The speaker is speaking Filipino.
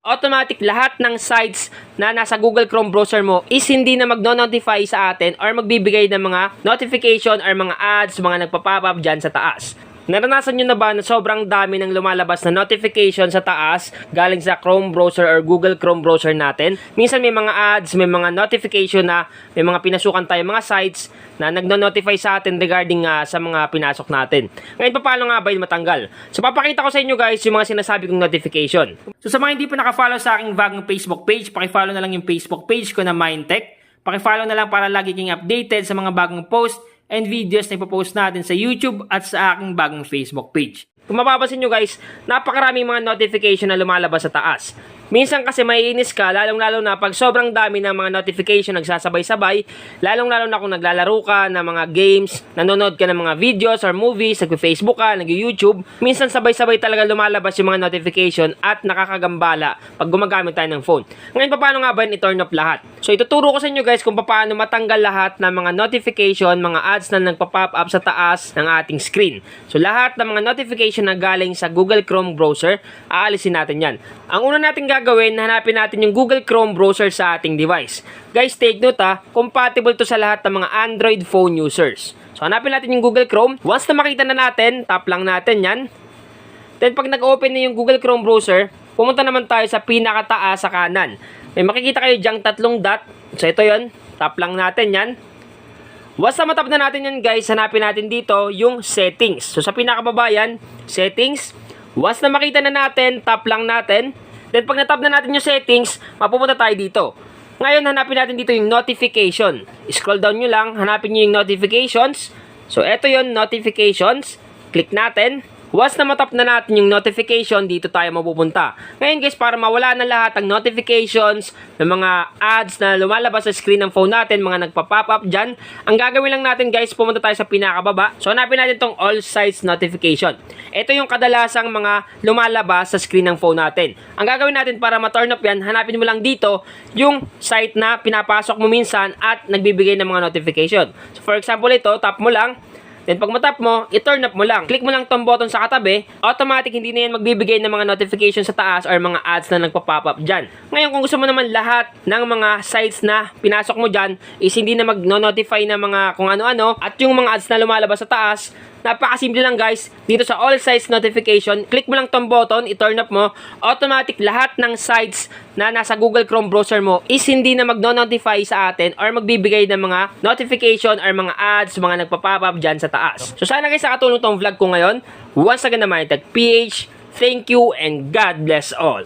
automatic lahat ng sites na nasa Google Chrome browser mo is hindi na magno-notify sa atin or magbibigay ng mga notification or mga ads, mga nagpa-pop up dyan sa taas. Naranasan nyo na ba na sobrang dami ng lumalabas na notification sa taas galing sa Chrome browser or Google Chrome browser natin? Minsan may mga ads, may mga notification na may mga pinasukan tayo, mga sites na nagno-notify sa atin regarding sa mga pinasok natin. Ngayon, paano nga ba yun matanggal? So, papakita ko sa inyo guys yung mga sinasabi kong notification. So, sa mga hindi pa nakafollow sa aking bagong Facebook page, pakifollow na lang yung Facebook page ko na Mindtech. Pakifollow na lang para lagi kang updated sa mga bagong post and videos na ipopost natin sa YouTube at sa aking bagong Facebook page. Kung mapapansin nyo guys, napakaraming mga notification na lumalabas sa taas. Minsan kasi maiinis ka, lalong-lalo na pag sobrang dami ng mga notification nagsasabay-sabay, lalong-lalo na kung naglalaro ka ng mga games, nanonood ka ng mga videos or movies, nag-Facebook ka, nag-YouTube, minsan sabay-sabay talaga lumalabas yung mga notification at nakakagambala pag gumagamit tayo ng phone. Ngayon, paano nga ba yun i-turn off lahat? So, ituturo ko sa inyo guys kung paano matanggal lahat ng mga notification, mga ads na nagpa-pop up sa taas ng ating screen. So, lahat ng mga notification na galing sa Google Chrome browser, aalisin natin yan. Ang una natin gagawin, hanapin natin yung Google Chrome browser sa ating device. Guys, take note compatible to sa lahat ng mga Android phone users. So, hanapin natin yung Google Chrome. Once na makita na natin, tap lang natin yan. Then, pag nag-open na yung Google Chrome browser, pumunta naman tayo sa pinakataas sa kanan. May makikita kayo dyang tatlong dot. So, ito yon. Tap lang natin yan. Once na matap na natin yan guys, hanapin natin dito yung settings. So, sa pinakababa yan, settings. Once na makita na natin, tap lang natin. Then, pag natap na natin yung settings, mapupunta tayo dito. Ngayon, hanapin natin dito yung notification. Scroll down nyo lang, hanapin nyo yung notifications. So, eto yon notifications. Click natin. Once na matap na natin yung notification, dito tayo mapupunta. Ngayon guys, para mawala na lahat ng notifications ng mga ads na lumalabas sa screen ng phone natin, mga nagpa-pop up dyan, ang gagawin lang natin guys, pumunta tayo sa pinakababa. So, hanapin natin tong all sites notification. Ito yung kadalasang mga lumalabas sa screen ng phone natin. Ang gagawin natin para ma-turn off yan, hanapin mo lang dito yung site na pinapasok mo minsan at nagbibigay ng mga notification. So, for example ito, tap mo lang. Then pag matap mo, i-turn up mo lang. Click mo lang tong button sa katabi, automatic hindi na yan magbibigay ng mga notification sa taas or mga ads na nagpa-pop up dyan. Ngayon kung gusto mo naman lahat ng mga sites na pinasok mo dyan is hindi na mag-notify na mga kung ano-ano at yung mga ads na lumalabas sa taas, napakasimple lang guys. Dito sa all sites notification, click mo lang tong button, i-turn up mo, automatic lahat ng sites na nasa Google Chrome browser mo is hindi na magno-notify sa atin or magbibigay ng mga notification or mga ads, mga nagpa-pop up dyan sa taas. So sana guys nakatulong tong vlog ko ngayon. Once again naman, Mindtech PH, thank you and God bless all.